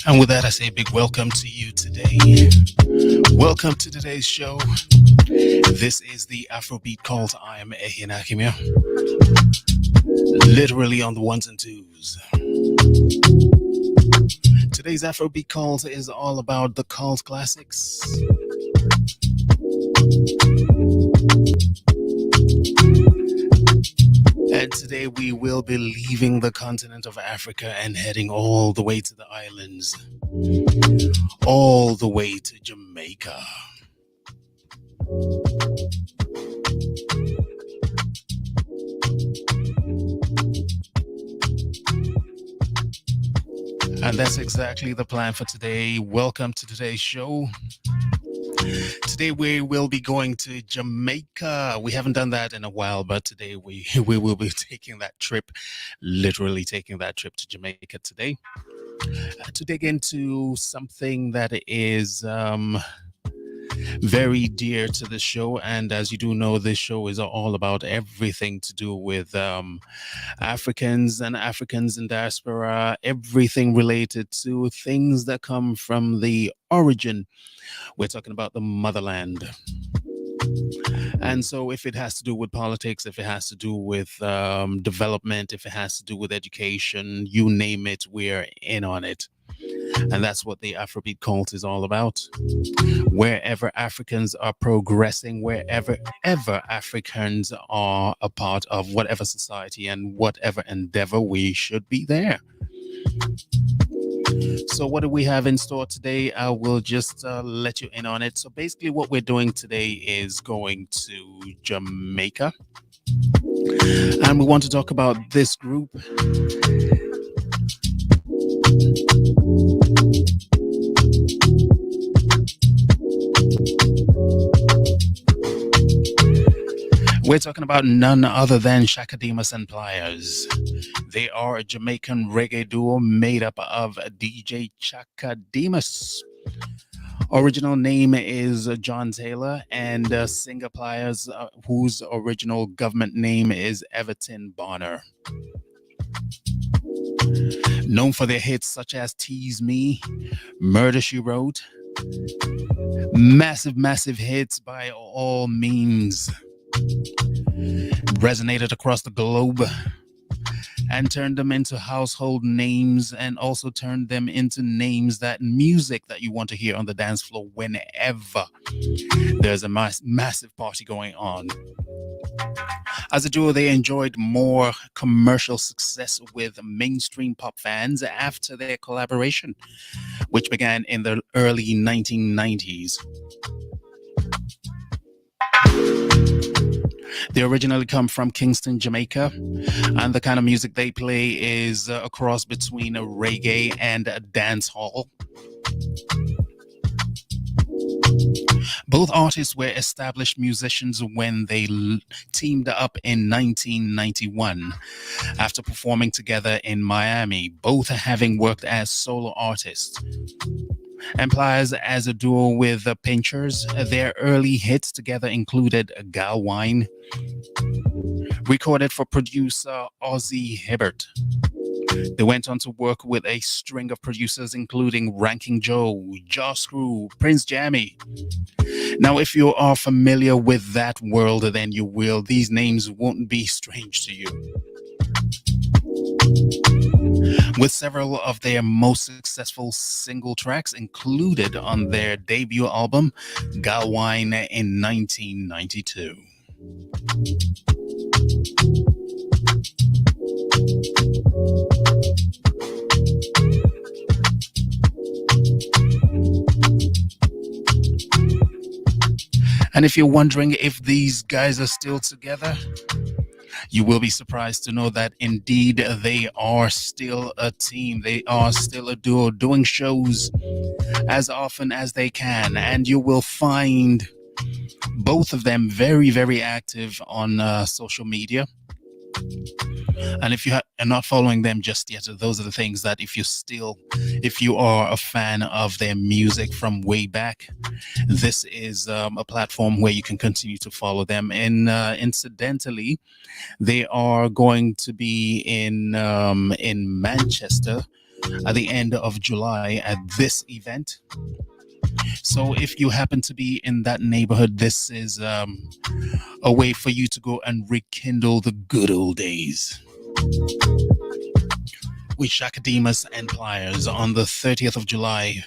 And with that, I say a big welcome to you today. Welcome to today's show. This is the Afrobeat Calls. I am Ehin Akimia, literally on the ones and twos. Today's Afrobeat Calls is all about the Calls classics. And today we will be leaving the continent of Africa and heading all the way to the islands, all the way to Jamaica. And that's exactly the plan for today. Welcome to today's show. Today we will be going to Jamaica. We haven't done that in a while, but today we will be taking that trip, literally taking that trip to Jamaica today, to dig into something that is very dear to the show. And as you do know, this show is all about everything to do with Africans and Africans in diaspora, everything related to things that come from the origin. We're talking about the motherland. And so if it has to do with politics, if it has to do with development, if it has to do with education, you name it, we're in on it. And that's what the Afrobeat cult is all about. Wherever Africans are progressing, wherever Africans are a part of whatever society and whatever endeavor, we should be there. So what do we have in store today? I will just let you in on it. So basically what we're doing today is going to Jamaica. And we want to talk about this group. We're talking about none other than CHAKA, DEMUS, and PLIERS. They are a Jamaican reggae duo made up of DJ CHAKA DEMUS. Original name is John Taylor, and singer PLIERS, whose original government name is Everton Bonner. Known for their hits such as Tease Me, Murder She Wrote. Massive hits by all means. Resonated across the globe and turned them into household names, and also turned them into names that music that you want to hear on the dance floor whenever there's a massive party going on. As a duo, they enjoyed more commercial success with mainstream pop fans after their collaboration, which began in the early 1990s. They originally come from Kingston, Jamaica, and the kind of music they play is a cross between a reggae and a dance hall. Both artists were established musicians when they teamed up in 1991 after performing together in Miami, both having worked as solo artists. And PLIERS as a duo with Pinchers. Their early hits together included Gal Wine, recorded for producer Ozzie Hibbert. They went on to work with a string of producers including Ranking Joe, Jaw Screw, Prince Jammy. Now, if you are familiar with that world, then these names won't be strange to you. With several of their most successful single tracks included on their debut album, Gal Wine, in 1992. And if you're wondering if these guys are still together, you will be surprised to know that indeed they are still a team. They are still a duo doing shows as often as they can. And you will find both of them very active on social media. And if you are not following them just yet, those are the things that if you are a fan of their music from way back, this is a platform where you can continue to follow them. And incidentally, they are going to be in Manchester at the end of July at this event. So if you happen to be in that neighborhood, this is a way for you to go and rekindle the good old days. With CHAKA, DEMUS, and PLIERS on the 30th of July,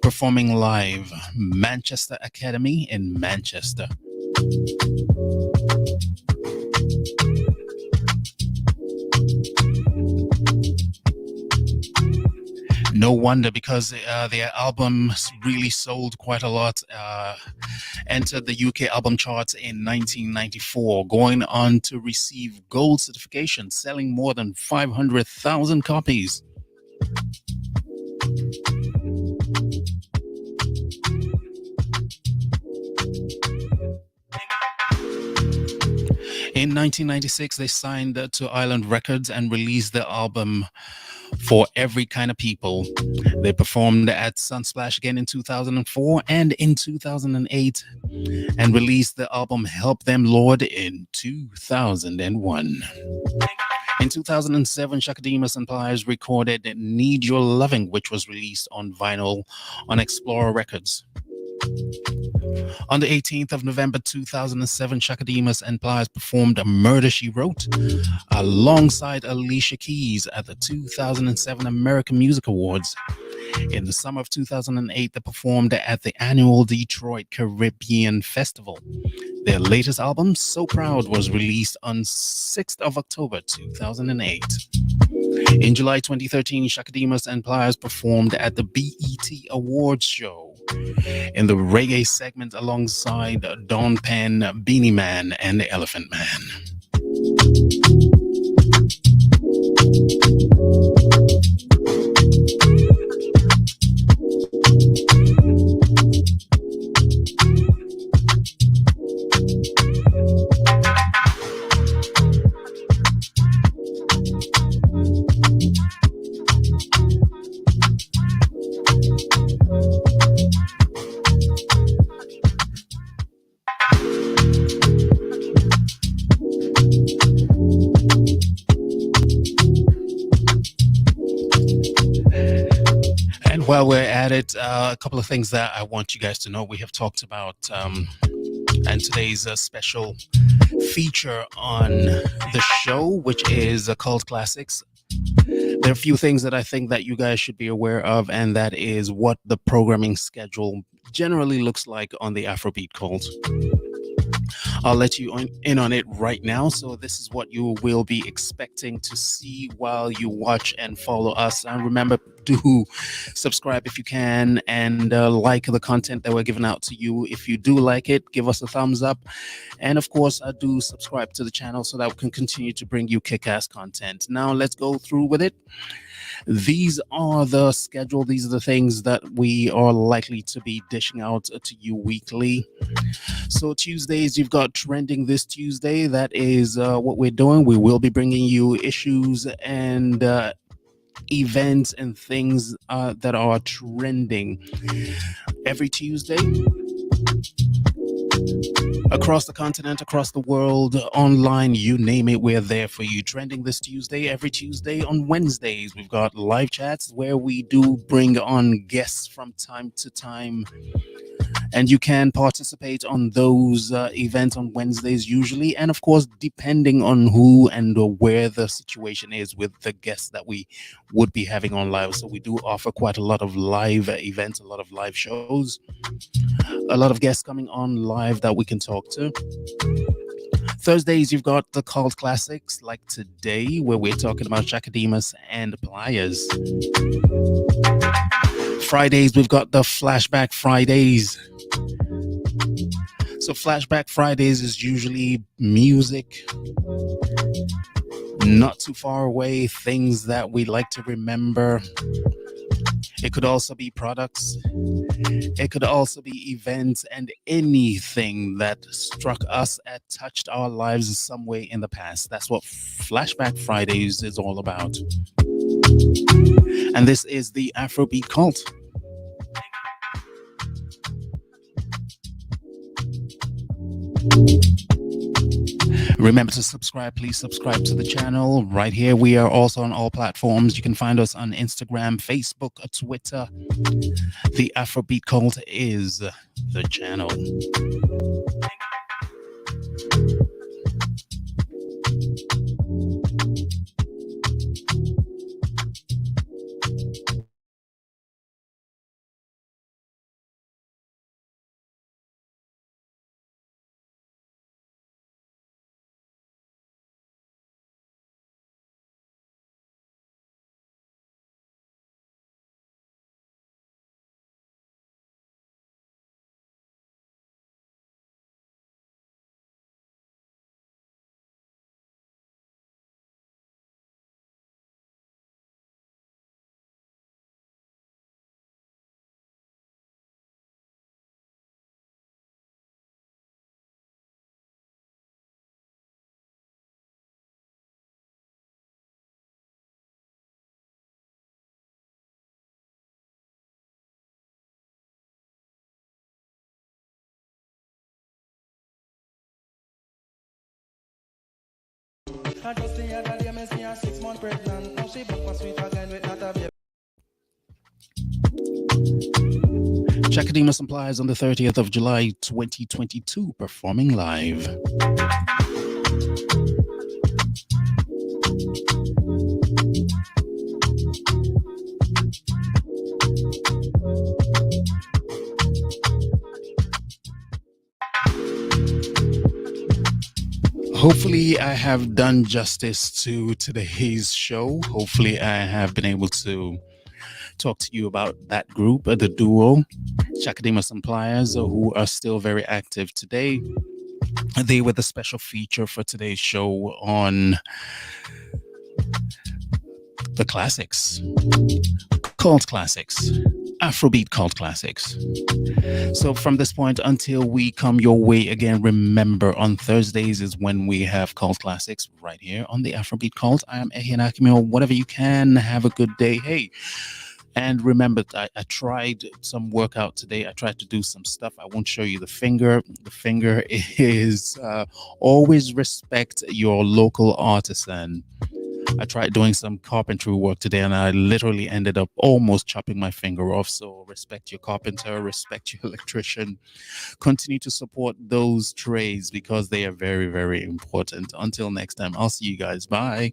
performing live Manchester Academy in Manchester. No wonder, because their album really sold quite a lot. Entered the UK album charts in 1994, going on to receive gold certification, selling more than 500,000 copies. In 1996, they signed to Island Records and released the album For Every Kind of People. They performed at Sunsplash again in 2004 and in 2008, and released the album Help Them Lord in 2001. In 2007, CHAKA, DEMUS, and PLIERS recorded Need Your Loving, which was released on vinyl on Explorer Records. On the 18th of November 2007, CHAKA, DEMUS, and PLIERS performed Murder, She Wrote alongside Alicia Keys at the 2007 American Music Awards. In the summer of 2008, they performed at the annual Detroit Caribbean Festival. Their latest album, So Proud, was released on 6th of October 2008. In July 2013, CHAKA, DEMUS, and PLIERS performed at the BET Awards show in the reggae segment alongside Don Penn, Beanie Man, and the Elephant Man. While we're at it, a couple of things that I want you guys to know. We have talked about, and today's special feature on the show, which is Cult Classics. There are a few things that I think that you guys should be aware of, and that is what the programming schedule generally looks like on the Afrobeat Cult. I'll let you in on it right now. So this is what you will be expecting to see while you watch and follow us. And remember, do subscribe if you can, and like the content that we're giving out to you. If you do like it, give us a thumbs up. And of course, do subscribe to the channel so that we can continue to bring you kick-ass content. Now let's go through with it. These are the schedule. These are the things that we are likely to be dishing out to you weekly. So Tuesdays, you've got Trending This Tuesday. That is what we're doing. We will be bringing you issues and events and things that are trending every Tuesday. Across the continent, across the world, online, you name it, we're there for you. Trending This Tuesday, every Tuesday. On Wednesdays, we've got live chats where we do bring on guests from time to time. And you can participate on those events on Wednesdays usually. And of course, depending on who and where the situation is with the guests that we would be having on live. So we do offer quite a lot of live events, a lot of live shows, a lot of guests coming on live that we can talk to. Thursdays, you've got the Cult Classics, like today, where we're talking about CHAKA, DEMUS, and PLIERS. Fridays, we've got the Flashback Fridays. So Flashback Fridays is usually music, not too far away, things that we like to remember. It could also be products. It could also be events and anything that struck us and touched our lives in some way in the past. That's what Flashback Fridays is all about. And this is the Afrobeat Cult. Remember to subscribe. Please subscribe to the channel right here. We are also on all platforms. You can find us on Instagram, Facebook, Twitter. The Afrobeat Cult is the channel. Just the other day, me see her 6 months pregnant. Now she back for sweet again with not a baby. CHAKA, DEMUS, and PLIERS on the 30th of July 2022, performing live. Hopefully, I have done justice to today's show. Hopefully, I have been able to talk to you about that group, the duo, CHAKA, DEMUS, and PLIERS, who are still very active today. They were the special feature for today's show on the classics, cult classics, Afrobeat cult classics. So from this point until we come your way again, remember on Thursdays is when we have cult classics right here on the Afrobeat Cult. I am Ehian Akimio. Whatever you can, have a good day. Hey, and remember, I tried some workout today. I tried to do some stuff. I won't show you the finger. The finger is always respect your local artisan. I tried doing some carpentry work today and I literally ended up almost chopping my finger off. So respect your carpenter, respect your electrician. Continue to support those trades because they are very, very important. Until next time, I'll see you guys. Bye.